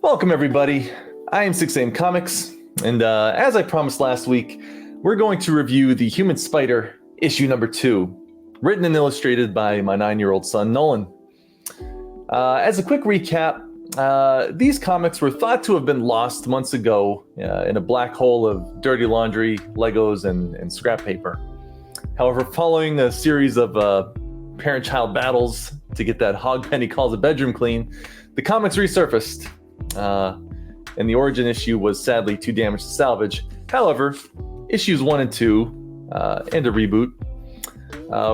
Welcome everybody, I am 6am Comics, and as I promised last week, we're going to review The Human Spider, issue number 2, written and illustrated by my 9-year-old son, Nolan. As a quick recap, these comics were thought to have been lost months ago in a black hole of dirty laundry, Legos, and scrap paper. However, following a series of parent-child battles to get that hog Penny calls a bedroom clean, the comics resurfaced. And the origin issue was sadly too damaged to salvage. However, issues 1 and 2, and a reboot,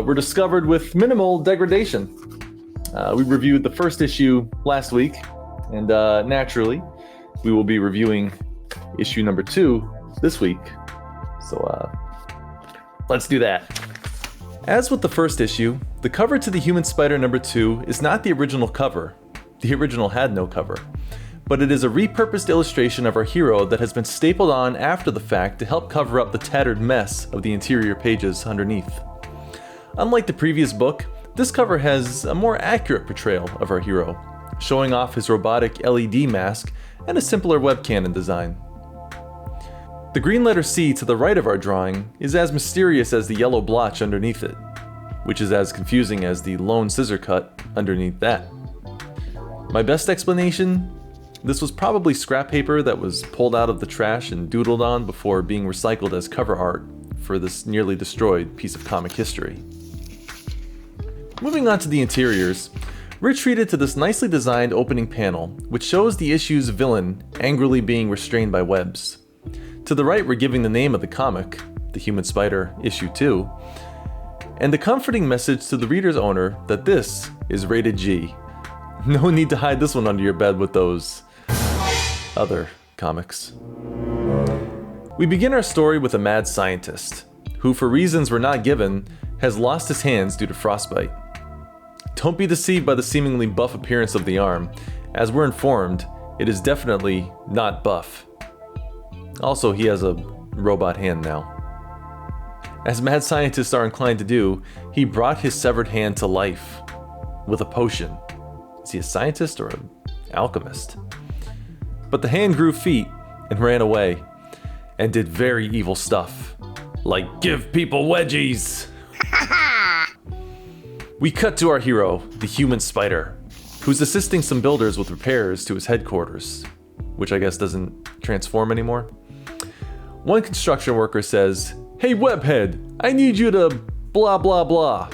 were discovered with minimal degradation. We reviewed the first issue last week, and naturally, we will be reviewing issue number 2 this week. So let's do that. As with the first issue, the cover to The Human Spider number 2 is not the original cover. The original had no cover. But it is a repurposed illustration of our hero that has been stapled on after the fact to help cover up the tattered mess of the interior pages underneath. Unlike the previous book, this cover has a more accurate portrayal of our hero, showing off his robotic LED mask and a simpler webcannon design. The green letter C to the right of our drawing is as mysterious as the yellow blotch underneath it, which is as confusing as the lone scissor cut underneath that. My best explanation? This was probably scrap paper that was pulled out of the trash and doodled on before being recycled as cover art for this nearly destroyed piece of comic history. Moving on to the interiors, we're treated to this nicely designed opening panel, which shows the issue's villain angrily being restrained by webs. To the right, we're giving the name of the comic, The Human Spider, issue 2, and the comforting message to the reader's owner that this is rated G. No need to hide this one under your bed with those other comics. We begin our story with a mad scientist, who for reasons we're not given, has lost his hands due to frostbite. Don't be deceived by the seemingly buff appearance of the arm, as we're informed, it is definitely not buff. Also, he has a robot hand now. As mad scientists are inclined to do, he brought his severed hand to life with a potion. Is he a scientist or an alchemist? But the hand grew feet and ran away, and did very evil stuff, like give people wedgies. We cut to our hero, the Human Spider, who's assisting some builders with repairs to his headquarters, which I guess doesn't transform anymore. One construction worker says, "Hey Webhead, I need you to blah blah blah."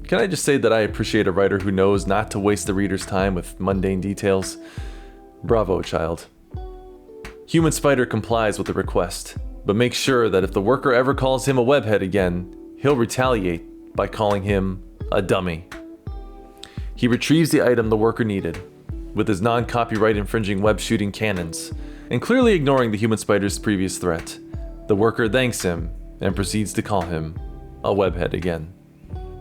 Can I just say that I appreciate a writer who knows not to waste the reader's time with mundane details? Bravo, child. Human Spider complies with the request, but makes sure that if the worker ever calls him a webhead again, he'll retaliate by calling him a dummy. He retrieves the item the worker needed, with his non-copyright infringing web shooting cannons, and clearly ignoring the Human Spider's previous threat. The worker thanks him and proceeds to call him a webhead again.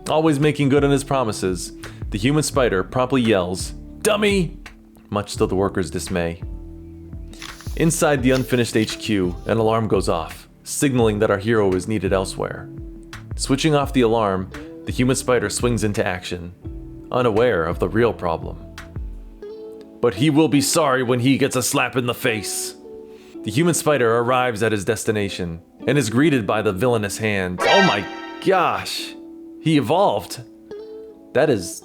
Always making good on his promises, the Human Spider promptly yells, "Dummy!" much to the worker's dismay. Inside the unfinished HQ, an alarm goes off, signaling that our hero is needed elsewhere. Switching off the alarm, the Human Spider swings into action, unaware of the real problem. But he will be sorry when he gets a slap in the face. The Human Spider arrives at his destination, and is greeted by the villainous hand. Oh my gosh! He evolved! That is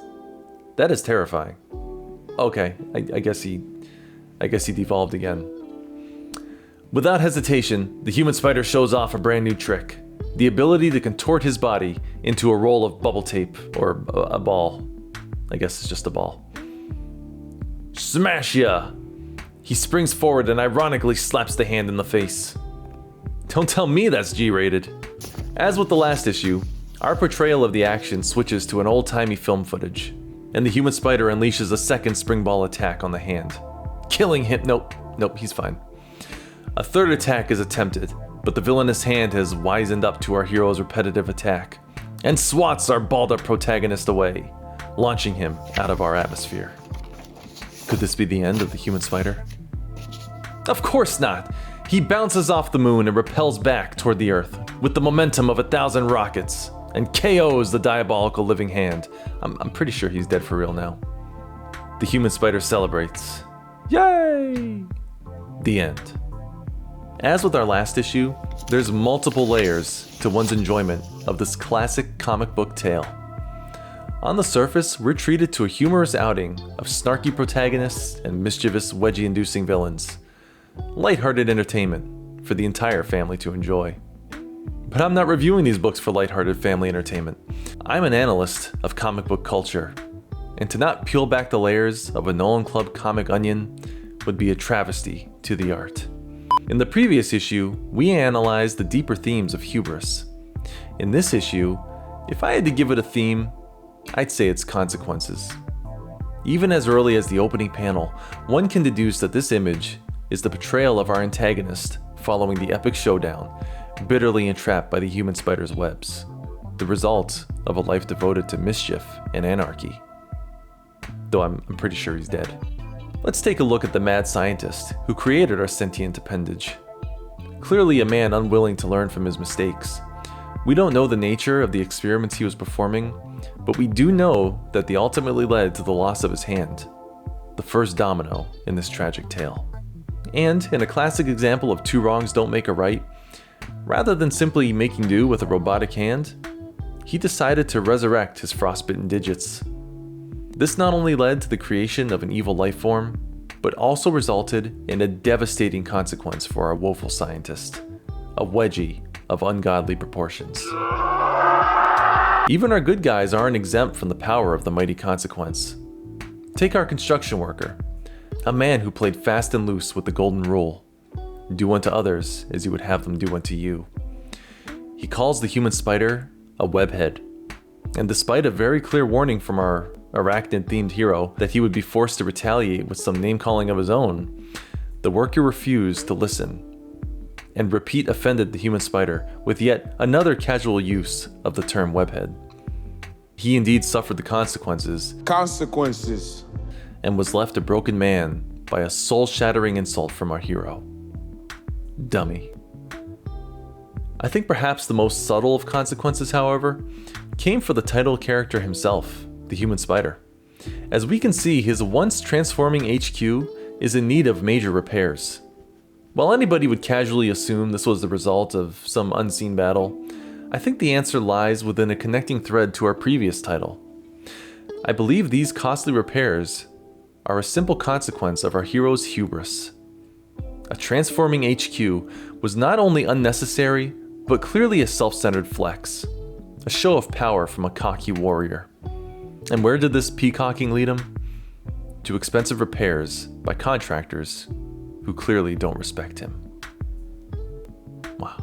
terrifying. Okay, I guess he devolved again. Without hesitation, the Human Spider shows off a brand new trick. The ability to contort his body into a roll of bubble tape, or a ball. I guess it's just a ball. Smash ya! He springs forward and ironically slaps the hand in the face. Don't tell me that's G-rated. As with the last issue, our portrayal of the action switches to an old-timey film footage, and the Human Spider unleashes a second spring ball attack on the hand, killing him. Nope, he's fine. A third attack is attempted, but the villainous hand has wizened up to our hero's repetitive attack, and swats our balled-up protagonist away, launching him out of our atmosphere. Could this be the end of the Human Spider? Of course not! He bounces off the moon and repels back toward the Earth, with the momentum of 1,000 rockets, and KOs the diabolical living hand. I'm pretty sure he's dead for real now. The Human Spider celebrates, Yay! The end. As with our last issue, there's multiple layers to one's enjoyment of this classic comic book tale. On the surface, we're treated to a humorous outing of snarky protagonists and mischievous, wedgie-inducing villains. Lighthearted entertainment for the entire family to enjoy. But I'm not reviewing these books for lighthearted family entertainment. I'm an analyst of comic book culture, and to not peel back the layers of a Nolan Club comic onion would be a travesty to the art. In the previous issue, we analyzed the deeper themes of hubris. In this issue, if I had to give it a theme, I'd say it's consequences. Even as early as the opening panel, one can deduce that this image is the portrayal of our antagonist following the epic showdown, bitterly entrapped by the human spider's webs, the result of a life devoted to mischief and anarchy. Though I'm pretty sure he's dead. Let's take a look at the mad scientist who created our sentient appendage. Clearly a man unwilling to learn from his mistakes. We don't know the nature of the experiments he was performing, but we do know that they ultimately led to the loss of his hand, the first domino in this tragic tale. And in a classic example of two wrongs don't make a right, rather than simply making do with a robotic hand, he decided to resurrect his frostbitten digits. This not only led to the creation of an evil life form, but also resulted in a devastating consequence for our woeful scientist, a wedgie of ungodly proportions. Even our good guys aren't exempt from the power of the mighty consequence. Take our construction worker, a man who played fast and loose with the golden rule. Do unto others as you would have them do unto you. He calls the human spider a webhead, and despite a very clear warning from our arachnid-themed hero that he would be forced to retaliate with some name-calling of his own, the worker refused to listen, and repeat offended the human spider with yet another casual use of the term webhead. He indeed suffered the consequences, and was left a broken man by a soul-shattering insult from our hero. Dummy. I think perhaps the most subtle of consequences, however, came for the title character himself, the human spider. As we can see, his once transforming HQ is in need of major repairs. While anybody would casually assume this was the result of some unseen battle, I think the answer lies within a connecting thread to our previous title. I believe these costly repairs are a simple consequence of our hero's hubris. A transforming HQ was not only unnecessary, but clearly a self-centered flex, a show of power from a cocky warrior. And where did this peacocking lead him? To expensive repairs by contractors who clearly don't respect him. Wow.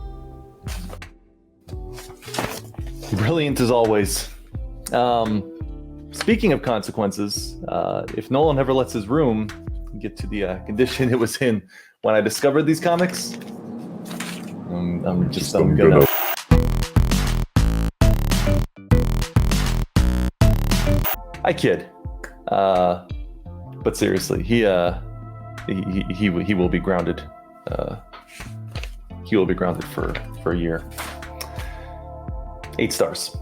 Brilliant as always. Speaking of consequences, if Nolan ever lets his room get to the condition it was in when I discovered these comics, I'm gonna... I kid. But seriously, he will be grounded. He will be grounded for a year. 8 stars.